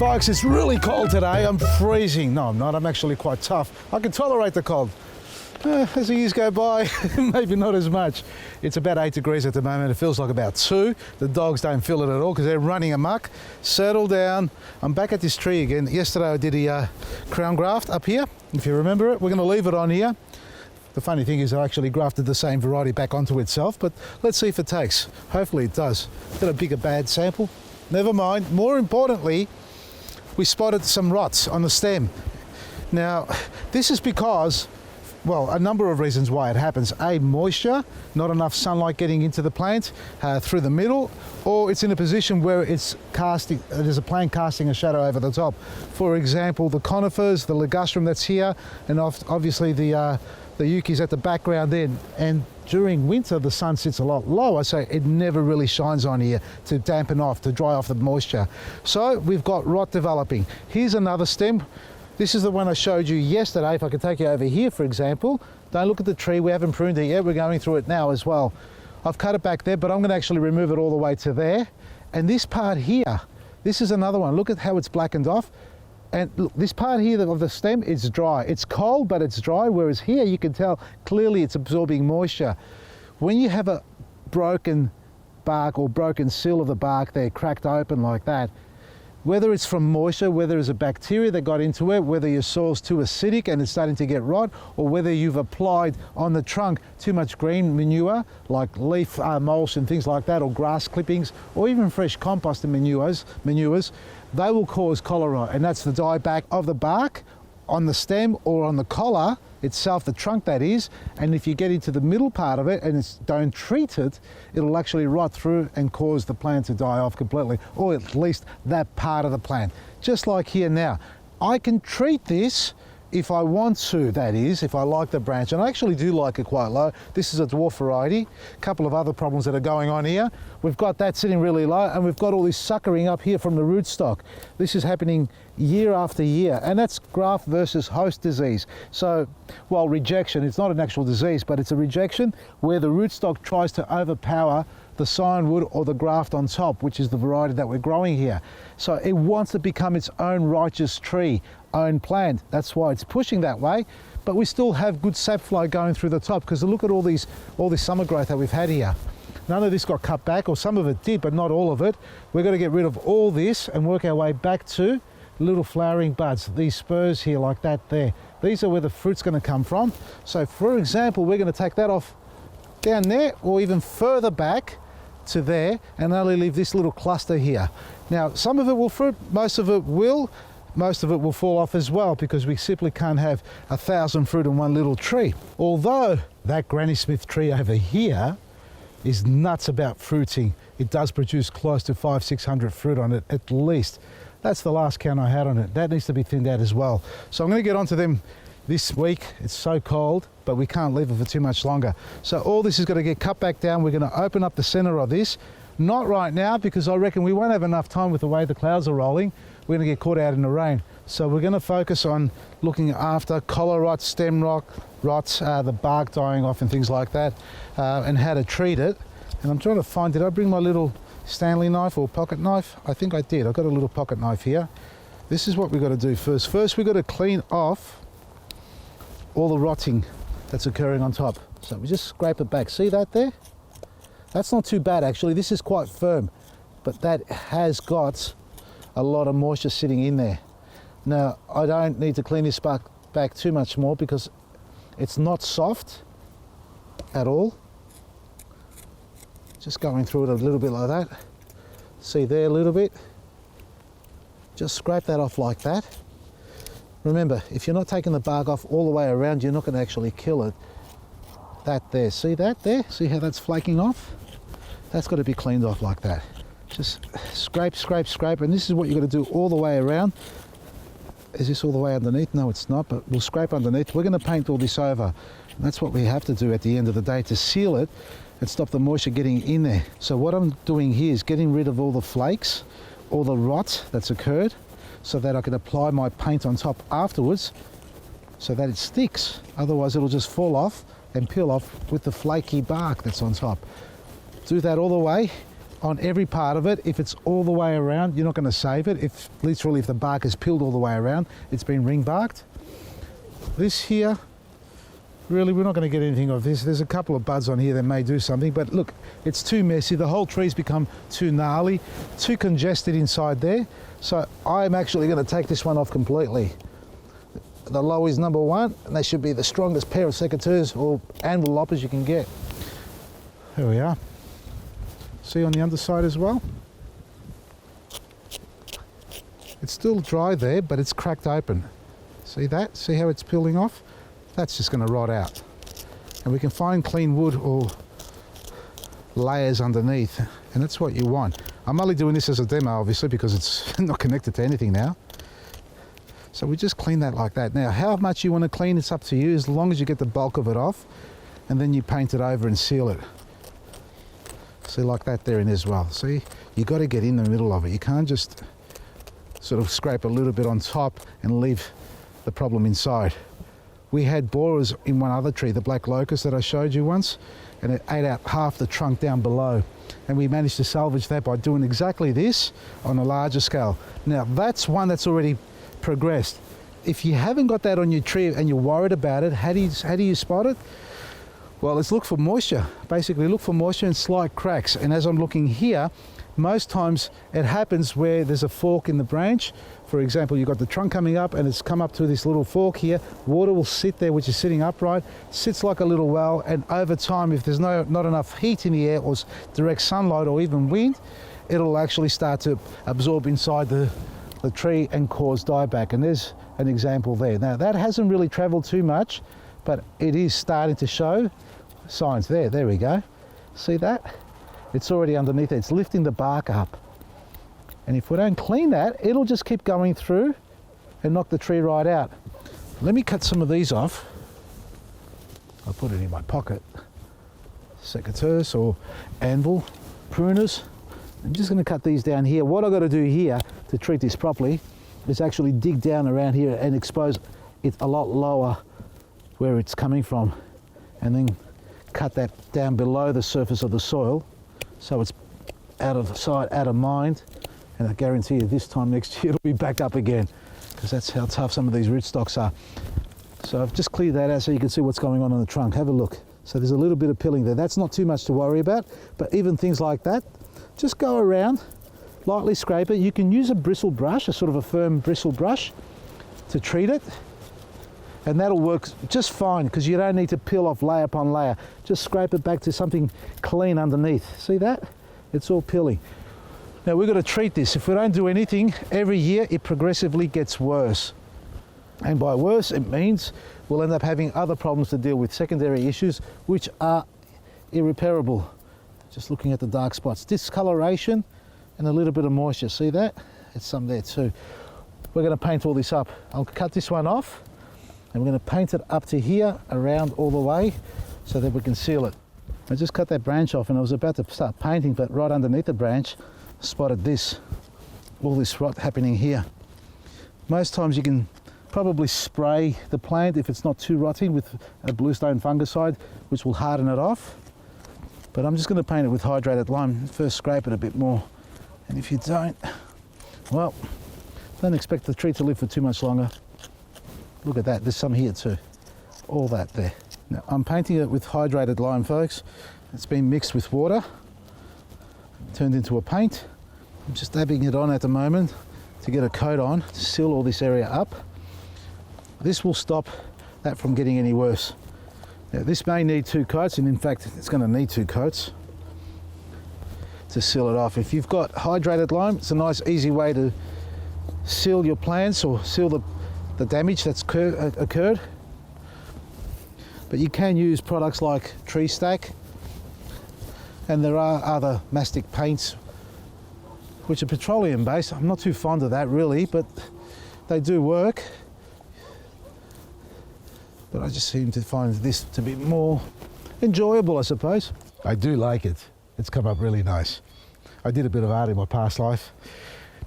Folks, it's really cold today. I'm freezing. No, I'm not. I'm actually quite tough. I can tolerate the cold. As the years go by, maybe not as much. It's about 8 degrees at the moment. It feels like about 2. The dogs don't feel it at all because they're running amok. Settle down. I'm back at this tree again. Yesterday I did a crown graft up here, if you remember it. We're going to leave it on here. The funny thing is I actually grafted the same variety back onto itself, but let's see if it takes. Hopefully it does. Got a bigger bad sample. Never mind. More importantly, we spotted some rots on the stem. Now, this is because, well, a number of reasons why it happens. A, moisture, not enough sunlight getting into the plant through the middle, or it's in a position where it's casting, there's a plant casting a shadow over the top. For example, the conifers, the ligustrum that's here, and obviously the Euchy's at the background then. And during winter, the sun sits a lot lower, so it never really shines on here to dampen off, to dry off the moisture. So we've got rot developing. Here's another stem. This is the one I showed you yesterday. If I could take you over here, for example, don't look at the tree. We haven't pruned it yet. We're going through it now as well. I've cut it back there, but I'm going to actually remove it all the way to there. And this part here, this is another one. Look at how it's blackened off. And look, this part here of the stem is dry. It's cold, but it's dry, whereas here you can tell clearly it's absorbing moisture. When you have a broken bark or broken seal of the bark there, cracked open like that, whether it's from moisture, whether it's a bacteria that got into it, whether your soil's too acidic and it's starting to get rot, or whether you've applied on the trunk too much green manure, like leaf mulch and things like that, or grass clippings, or even fresh compost and manures, they will cause cholera, and that's the dieback of the bark on the stem or on the collar itself, the trunk that is. And if you get into the middle part of it and don't treat it, it'll actually rot through and cause the plant to die off completely, or at least that part of the plant. Just like here now. I can treat this if I want to, that is, if I like the branch, and I actually do like it quite low. This is a dwarf variety. A couple of other problems that are going on here. We've got that sitting really low, and we've got all this suckering up here from the rootstock. This is happening year after year, and that's graft versus host disease. So, well, rejection, it's not an actual disease, but it's a rejection where the rootstock tries to overpower the scion or the graft on top, which is the variety that we're growing here. So it wants to become its own righteous tree, own plant. That's why it's pushing that way. But we still have good sap flow going through the top, because look at all this summer growth that we've had here. None of this got cut back, or some of it did, but not all of it. We're going to get rid of all this and work our way back to little flowering buds, these spurs here like that there. These are where the fruit's going to come from. So for example, we're going to take that off down there, or even further back to there, and only leave this little cluster here. Now, some of it will fruit, most of it will fall off as well, because we simply can't have 1,000 fruit in one little tree. Although that Granny Smith tree over here is nuts about fruiting. It does produce close to 500-600 fruit on it at least. That's the last count I had on it. That needs to be thinned out as well. So I'm going to get onto them this week. It's so cold, but we can't leave it for too much longer. So all this is going to get cut back down. We're going to open up the center of this. Not right now, because I reckon we won't have enough time with the way the clouds are rolling. We're going to get caught out in the rain. So we're going to focus on looking after collar rot, stem rots, the bark dying off and things like that, and how to treat it. And I'm trying to find, did I bring my little Stanley knife or pocket knife? I think I did. I've got a little pocket knife here. This is what we've got to do first. First, we've got to clean off all the rotting that's occurring on top. So we just scrape it back. See that there? That's not too bad actually. This is quite firm, but that has got a lot of moisture sitting in there. Now, I don't need to clean this back too much more, because it's not soft at all. Just going through it a little bit like that. See there a little bit? Just scrape that off like that. Remember, if you're not taking the bark off all the way around, you're not going to actually kill it. That there, see that there? See how that's flaking off? That's got to be cleaned off like that. Just scrape, scrape, scrape, and this is what you've got to do all the way around. Is this all the way underneath? No, it's not, but we'll scrape underneath. We're going to paint all this over. And that's what we have to do at the end of the day to seal it and stop the moisture getting in there. So what I'm doing here is getting rid of all the flakes, all the rot that's occurred, so that I can apply my paint on top afterwards so that it sticks. Otherwise it'll just fall off and peel off with the flaky bark that's on top. Do that all the way, on every part of it. If it's all the way around, you're not going to save it. If literally if the bark is peeled all the way around, it's been ring barked. This here, really we're not going to get anything of this. There's a couple of buds on here that may do something, but look, it's too messy. The whole tree's become too gnarly, too congested inside there. So I'm actually going to take this one off completely. The low is number one, and they should be the strongest pair of secateurs or anvil loppers you can get. There we are. See on the underside as well? It's still dry there, but it's cracked open. See that? See how it's peeling off? That's just going to rot out. And we can find clean wood or layers underneath, and that's what you want. I'm only doing this as a demo, obviously, because it's not connected to anything now. So we just clean that like that. Now, how much you want to clean, it's up to you, as long as you get the bulk of it off, and then you paint it over and seal it. See, like that there in as well. See, you got to get in the middle of it. You can't just sort of scrape a little bit on top and leave the problem inside. We had borers in one other tree, the black locust that I showed you once, and it ate out half the trunk down below. And we managed to salvage that by doing exactly this on a larger scale. Now, that's one that's already progressed. If you haven't got that on your tree and you're worried about it, how do you spot it? Well, let's look for moisture. Basically, look for moisture and slight cracks. And as I'm looking here, most times it happens where there's a fork in the branch. For example, you've got the trunk coming up and it's come up to this little fork here. Water will sit there, which is sitting upright, sits like a little well, and over time, if there's not enough heat in the air or direct sunlight or even wind, it'll actually start to absorb inside the tree and cause dieback. And there's an example there. Now, that hasn't really traveled too much, but it is starting to show signs there. There we go. See that? It's already underneath it. It's lifting the bark up. And if we don't clean that, it'll just keep going through and knock the tree right out. Let me cut some of these off. I'll put it in my pocket. Secateurs or anvil pruners. I'm just going to cut these down here. What I've got to do here to treat this properly is actually dig down around here and expose it a lot lower where it's coming from, and then cut that down below the surface of the soil so it's out of sight, out of mind. And I guarantee you this time next year it'll be back up again, because that's how tough some of these rootstocks are. So I've just cleared that out so you can see what's going on the trunk. Have a look. So there's a little bit of pilling there. That's not too much to worry about, but even things like that, just go around, lightly scrape it. You can use a bristle brush, a sort of a firm bristle brush, to treat it, and that'll work just fine, because you don't need to peel off layer upon layer. Just scrape it back to something clean underneath. See that? It's all peeling. Now we've got to treat this. If we don't do anything, every year it progressively gets worse. And by worse, it means we'll end up having other problems to deal with, secondary issues, which are irreparable. Just looking at the dark spots. Discoloration and a little bit of moisture. See that? It's some there too. We're going to paint all this up. I'll cut this one off, and we're going to paint it up to here, around all the way, so that we can seal it. I just cut that branch off and I was about to start painting, but right underneath the branch, spotted this, all this rot happening here. Most times you can probably spray the plant if it's not too rotting with a bluestone fungicide, which will harden it off. But I'm just going to paint it with hydrated lime. First scrape it a bit more. And if you don't, well, don't expect the tree to live for too much longer. Look at that, there's some here too. All that there. Now, I'm painting it with hydrated lime, folks. It's been mixed with water, turned into a paint. I'm just dabbing it on at the moment to get a coat on, to seal all this area up. This will stop that from getting any worse. Now, this may need 2 coats, and in fact, it's going to need 2 coats to seal it off. If you've got hydrated lime, it's a nice, easy way to seal your plants or seal the damage that's occurred. But you can use products like Tree Stack, and there are other mastic paints which are petroleum based. I'm not too fond of that really, but they do work. But I just seem to find this to be more enjoyable, I suppose. I do like it. It's come up really nice. I did a bit of art in my past life,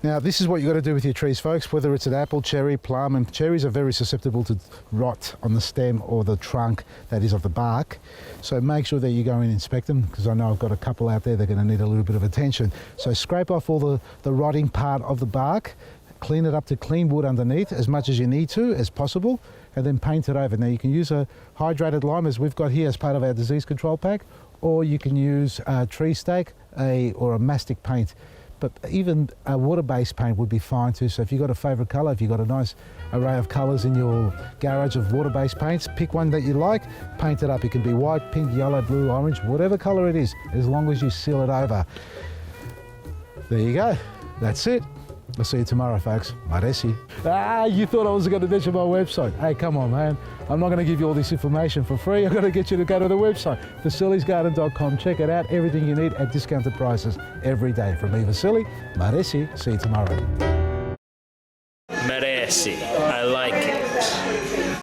Now, this is what you've got to do with your trees, folks, whether it's an apple, cherry, plum, and cherries are very susceptible to rot on the stem or the trunk that is of the bark. So make sure that you go and inspect them, because I know I've got a couple out there that are going to need a little bit of attention. So scrape off all the rotting part of the bark, clean it up to clean wood underneath as much as you need to, as possible, and then paint it over. Now, you can use a hydrated lime, as we've got here as part of our disease control pack, or you can use a tree stake or a mastic paint. But even a water-based paint would be fine too. So if you've got a favourite colour, if you've got a nice array of colours in your garage of water-based paints, pick one that you like, paint it up. It can be white, pink, yellow, blue, orange, whatever colour it is, as long as you seal it over. There you go. That's it. I'll see you tomorrow, folks. Maresi. You thought I was going to mention my website. Hey, come on, man. I'm not going to give you all this information for free. I'm going to get you to go to the website, vasilisgarden.com. Check it out. Everything you need at discounted prices every day. From me, Vasili, Maresi. See you tomorrow. Meresi. I like it.